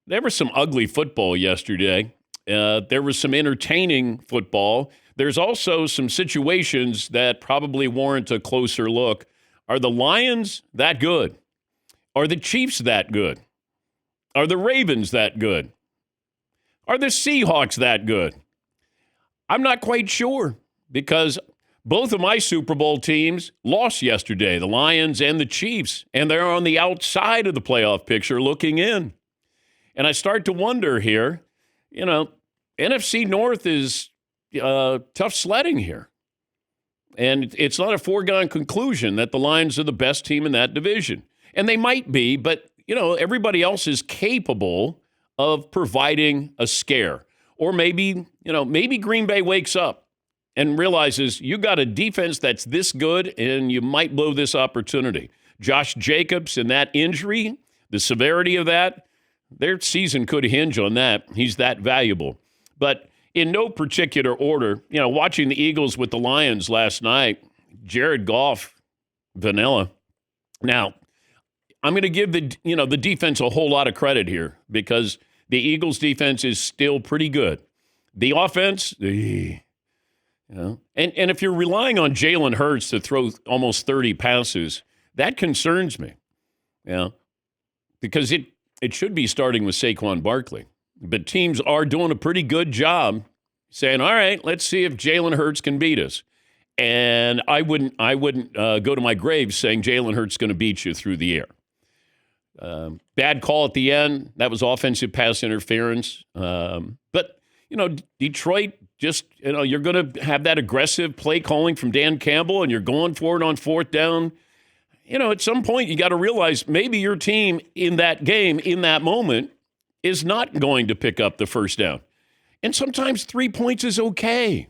There was some ugly football yesterday. There was some entertaining football. There's also some situations that probably warrant a closer look. Are the Lions that good? Are the Chiefs that good? Are the Ravens that good? Are the Seahawks that good? I'm not quite sure because both of my Super Bowl teams lost yesterday, the Lions and the Chiefs, and they're on the outside of the playoff picture looking in. And I start to wonder here, NFC North is tough sledding here. And it's not a foregone conclusion that the Lions are the best team in that division. And they might be, but, everybody else is capable of providing a scare. Or maybe Green Bay wakes up and realizes you got a defense that's this good and you might blow this opportunity. Josh Jacobs and that injury, the severity of that, their season could hinge on that. He's that valuable. But in no particular order, watching the Eagles with the Lions last night, Jared Goff, vanilla. Now, I'm going to give the defense a whole lot of credit here because the Eagles' defense is still pretty good. The offense, and if you're relying on Jalen Hurts to throw almost 30 passes, that concerns me. Because it should be starting with Saquon Barkley. But teams are doing a pretty good job saying, all right, let's see if Jalen Hurts can beat us. And I wouldn't go to my grave saying Jalen Hurts is going to beat you through the air. Bad call at the end. That was offensive pass interference. But, Detroit just, you're going to have that aggressive play calling from Dan Campbell and you're going for it on fourth down. At some point you got to realize maybe your team in that game, in that moment, is not going to pick up the first down. And sometimes 3 points is okay.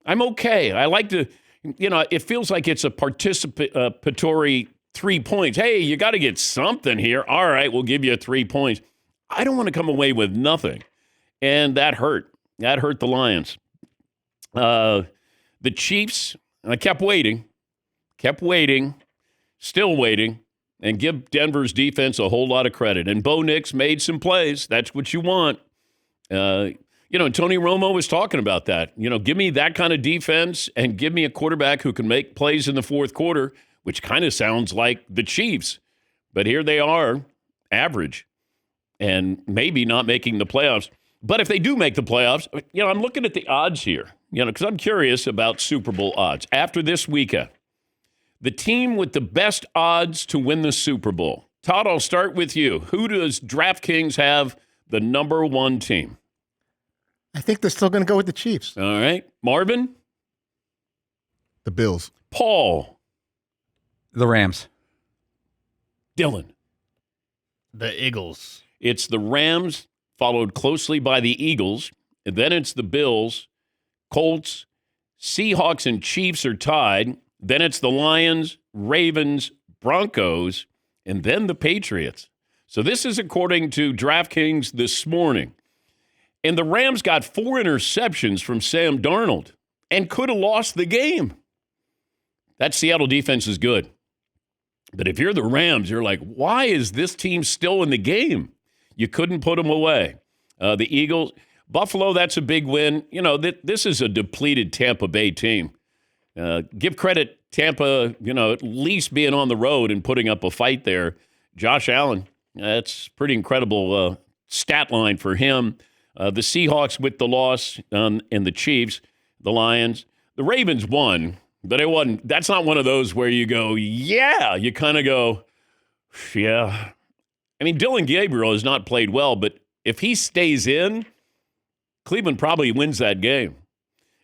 I'm okay. I like to, it feels like it's a participatory 3 points. Hey, you got to get something here. All right, we'll give you 3 points. I don't want to come away with nothing. And that hurt. That hurt the Lions. The Chiefs, I kept waiting, still waiting, and give Denver's defense a whole lot of credit. And Bo Nix made some plays. That's what you want. Tony Romo was talking about that. Give me that kind of defense and give me a quarterback who can make plays in the fourth quarter, which kind of sounds like the Chiefs. But here they are, average, and maybe not making the playoffs. But if they do make the playoffs, I'm looking at the odds here, because I'm curious about Super Bowl odds. After this weekend, the team with the best odds to win the Super Bowl. Todd, I'll start with you. Who does DraftKings have the number one team? I think they're still going to go with the Chiefs. All right. Marvin? The Bills. Paul? The Rams. Dylan? The Eagles. It's the Rams, followed closely by the Eagles. And then it's the Bills, Colts, Seahawks, and Chiefs are tied. Then it's the Lions, Ravens, Broncos, and then the Patriots. So this is according to DraftKings this morning. And the Rams got 4 interceptions from Sam Darnold and could have lost the game. That Seattle defense is good. But if you're the Rams, you're like, why is this team still in the game? You couldn't put them away. The Eagles, Buffalo, that's a big win. This is a depleted Tampa Bay team. Give credit Tampa, at least being on the road and putting up a fight there. Josh Allen, that's pretty incredible stat line for him. The Seahawks with the loss and the Chiefs, the Lions. The Ravens won, but it wasn't. That's not one of those where you go, yeah. You kind of go, yeah. I mean, Dylan Gabriel has not played well, but if he stays in, Cleveland probably wins that game.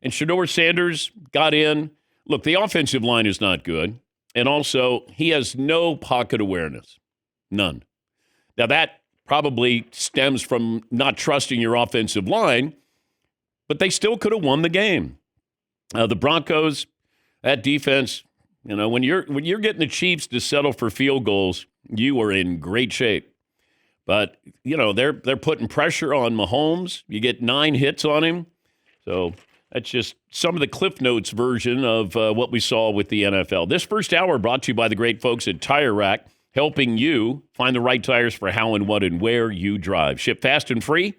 And Shedeur Sanders got in. Look, the offensive line is not good. And also, he has no pocket awareness. None. Now, that probably stems from not trusting your offensive line, but they still could have won the game. The Broncos, that defense, when you're getting the Chiefs to settle for field goals, you are in great shape. But, they're putting pressure on Mahomes. You get 9 hits on him. So that's just some of the Cliff Notes version of what we saw with the NFL. This first hour brought to you by the great folks at Tire Rack. helping you find the right tires for how and what and where you drive. Ship fast and free,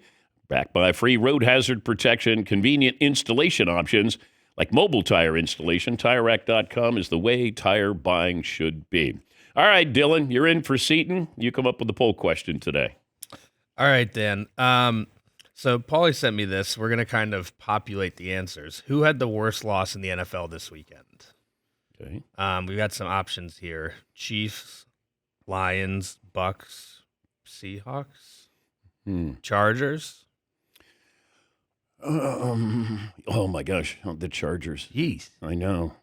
backed by free road hazard protection, convenient installation options like mobile tire installation. TireRack.com is the way tire buying should be. All right, Dylan, you're in for Seton. You come up with the poll question today. All right, Dan. So Paulie sent me this. We're going to kind of populate the answers. Who had the worst loss in the NFL this weekend? Okay. We've got some options here. Chiefs, Lions, Bucks, Seahawks, Chargers. Oh, my gosh. Oh, the Chargers. Jeez. I know.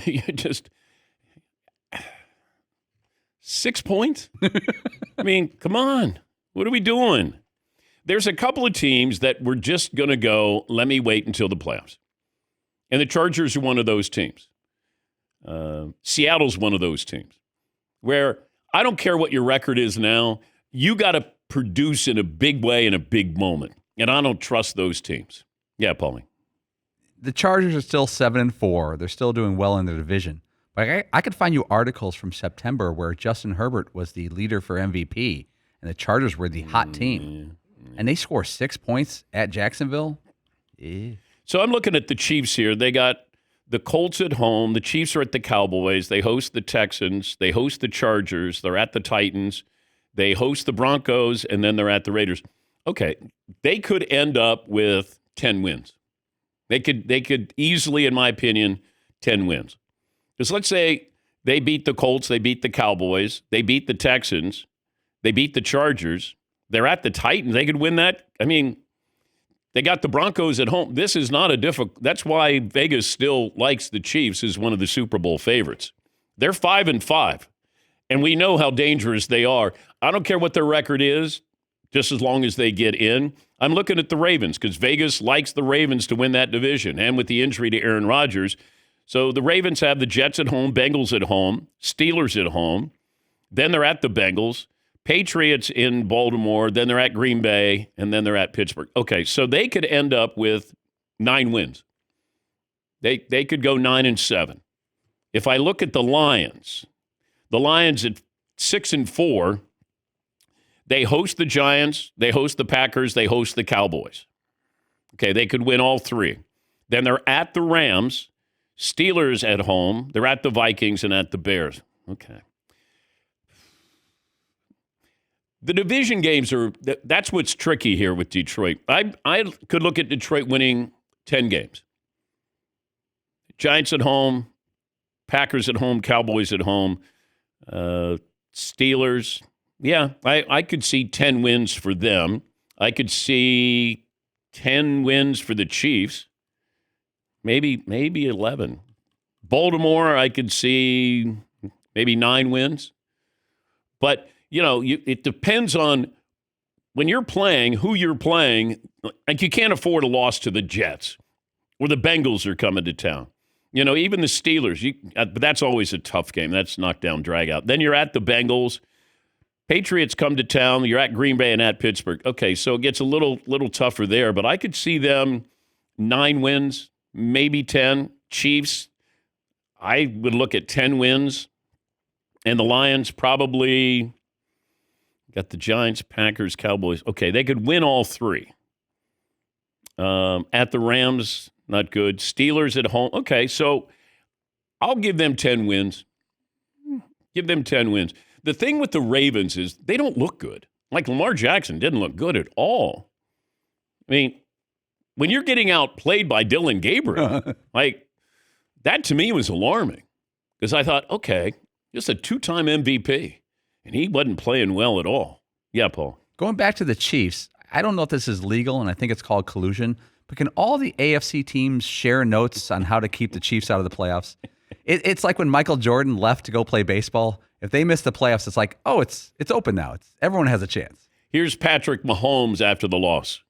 You just 6 points? I mean, come on. What are we doing? There's a couple of teams that we're just going to go, let me wait until the playoffs. And the Chargers are one of those teams. Seattle's one of those teams where I don't care what your record is now. You got to produce in a big way in a big moment. And I don't trust those teams. Yeah, Paulie. The Chargers are still 7-4. They're still doing well in the division. But I could find you articles from September where Justin Herbert was the leader for MVP, and the Chargers were the hot team. And they score 6 points at Jacksonville. So I'm looking at the Chiefs here. They got the Colts at home. The Chiefs are at the Cowboys. They host the Texans. They host the Chargers. They're at the Titans. They host the Broncos, and then they're at the Raiders. Okay, they could end up with 10 wins. They could easily, in my opinion, 10 wins. Because let's say they beat the Colts, they beat the Cowboys, they beat the Texans, they beat the Chargers. They're at the Titans. They could win that. I mean, they got the Broncos at home. This is not a difficult. That's why Vegas still likes the Chiefs as one of the Super Bowl favorites. They're 5-5, and we know how dangerous they are. I don't care what their record is, just as long as they get in. I'm looking at the Ravens because Vegas likes the Ravens to win that division, and with the injury to Aaron Rodgers. So the Ravens have the Jets at home, Bengals at home, Steelers at home. Then they're at the Bengals. Patriots in Baltimore, then they're at Green Bay, and then they're at Pittsburgh. Okay, so they could end up with 9 wins. They could go 9-7. If I look at the Lions at 6-4, they host the Giants, they host the Packers, they host the Cowboys. Okay, they could win all 3. Then they're at the Rams, Steelers at home, they're at the Vikings, and at the Bears. Okay. The division games that's what's tricky here with Detroit. I could look at Detroit winning 10 games. Giants at home, Packers at home, Cowboys at home, Steelers. Yeah, I could see 10 wins for them. I could see 10 wins for the Chiefs, maybe 11. Baltimore, I could see maybe 9 wins. But it depends on when you're playing, who you're playing. Like, you can't afford a loss to the Jets or the Bengals are coming to town. Even the Steelers, but that's always a tough game. That's knockdown, drag out. Then you're at the Bengals. Patriots come to town. You're at Green Bay and at Pittsburgh. Okay, so it gets a little tougher there, but I could see them 9 wins, maybe 10. Chiefs, I would look at 10 wins. And the Lions probably got the Giants, Packers, Cowboys. Okay, they could win all 3. At the Rams, not good. Steelers at home. Okay, so I'll give them 10 wins. Give them 10 wins. The thing with the Ravens is they don't look good. Like, Lamar Jackson didn't look good at all. I mean, when you're getting outplayed by Dylan Gabriel, like, that to me was alarming. Because I thought, okay, just a 2-time MVP. And he wasn't playing well at all. Yeah, Paul. Going back to the Chiefs, I don't know if this is legal, and I think it's called collusion, but can all the AFC teams share notes on how to keep the Chiefs out of the playoffs? It's like when Michael Jordan left to go play baseball. If they miss the playoffs, it's like, oh, it's open now. Everyone has a chance. Here's Patrick Mahomes after the loss.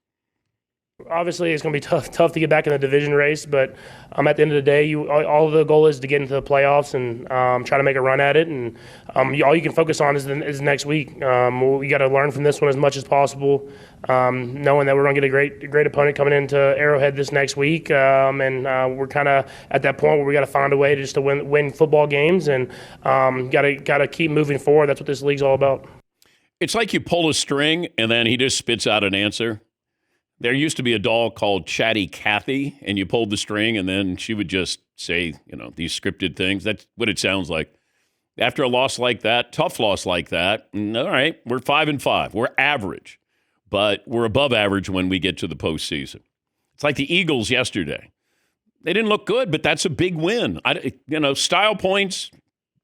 Obviously, it's going to be tough to get back in the division race, but at the end of the day, all the goal is to get into the playoffs and try to make a run at it. And all you can focus on is next week. We got to learn from this one as much as possible, knowing that we're going to get a great opponent coming into Arrowhead this next week, and we're kind of at that point where we got to find a way to win football games, and got to keep moving forward. That's what this league's all about. It's like you pull a string and then he just spits out an answer. There used to be a doll called Chatty Cathy, and you pulled the string, and then she would just say, these scripted things. That's what it sounds like. After a loss like that, tough loss like that, all right, we're 5-5. We're average, but we're above average when we get to the postseason. It's like the Eagles yesterday. They didn't look good, but that's a big win. Style points,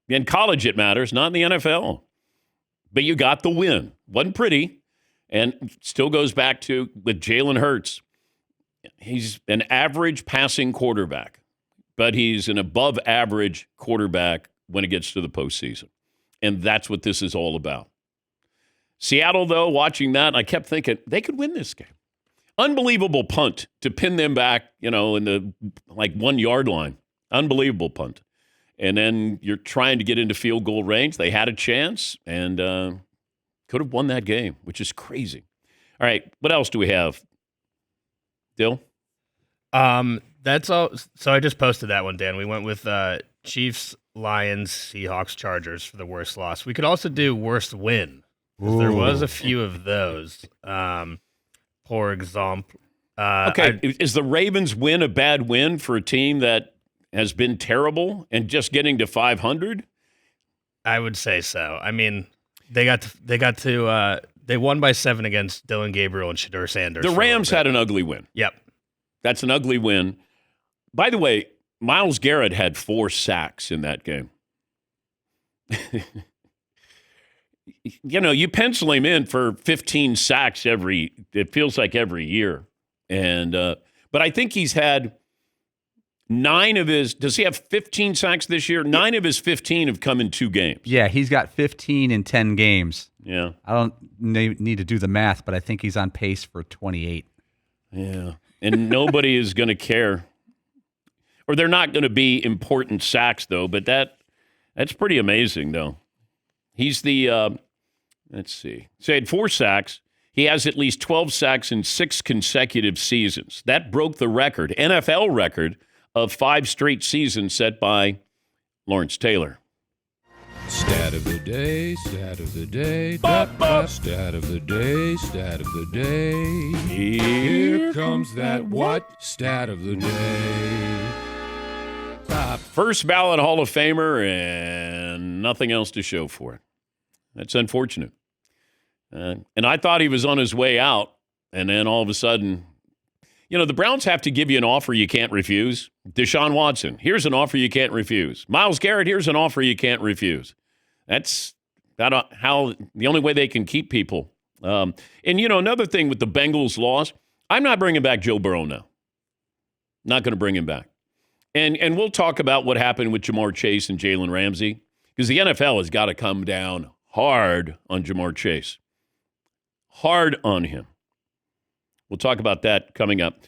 in college it matters, not in the NFL. But you got the win. Wasn't pretty. And still goes back to with Jalen Hurts. He's an average passing quarterback, but he's an above average quarterback when it gets to the postseason. And that's what this is all about. Seattle, though, watching that, I kept thinking they could win this game. Unbelievable punt to pin them back, in the 1 yard line. Unbelievable punt. And then you're trying to get into field goal range. They had a chance and could have won that game, which is crazy. All right, what else do we have? Dill? That's all. So I just posted that one, Dan. We went with Chiefs, Lions, Seahawks, Chargers for the worst loss. We could also do worst win. There was a few of those. For example. Is the Ravens win a bad win for a team that has been terrible and just getting to 500? I would say so. I mean, they won by 7 against Dylan Gabriel and Shadur Sanders. The Rams had an ugly win. Yep. That's an ugly win. By the way, Myles Garrett had 4 sacks in that game. You pencil him in for 15 sacks it feels like every year. And but I think he's had 9 of his, does he have 15 sacks this year? 9 of his 15 have come in 2 games. Yeah, he's got 15 in 10 games. Yeah. I don't need to do the math, but I think he's on pace for 28. Yeah. And nobody is going to care. Or they're not going to be important sacks, though, but that's pretty amazing, though. He's the, let's see. So he had 4 sacks. He has at least 12 sacks in 6 consecutive seasons. That broke the record, NFL record, of 5 straight seasons set by Lawrence Taylor. Stat of the day, stat of the day, stat of the day, stat of the day. Here comes that what? Stat of the day. First ballot Hall of Famer and nothing else to show for it. That's unfortunate. And I thought he was on his way out, and then all of a sudden, the Browns have to give you an offer you can't refuse. Deshaun Watson, here's an offer you can't refuse. Myles Garrett, here's an offer you can't refuse. That's how the only way they can keep people. And another thing with the Bengals loss, I'm not bringing back Joe Burrow now. Not going to bring him back. And we'll talk about what happened with Jamar Chase and Jalen Ramsey, because the NFL has got to come down hard on Jamar Chase. Hard on him. We'll talk about that coming up.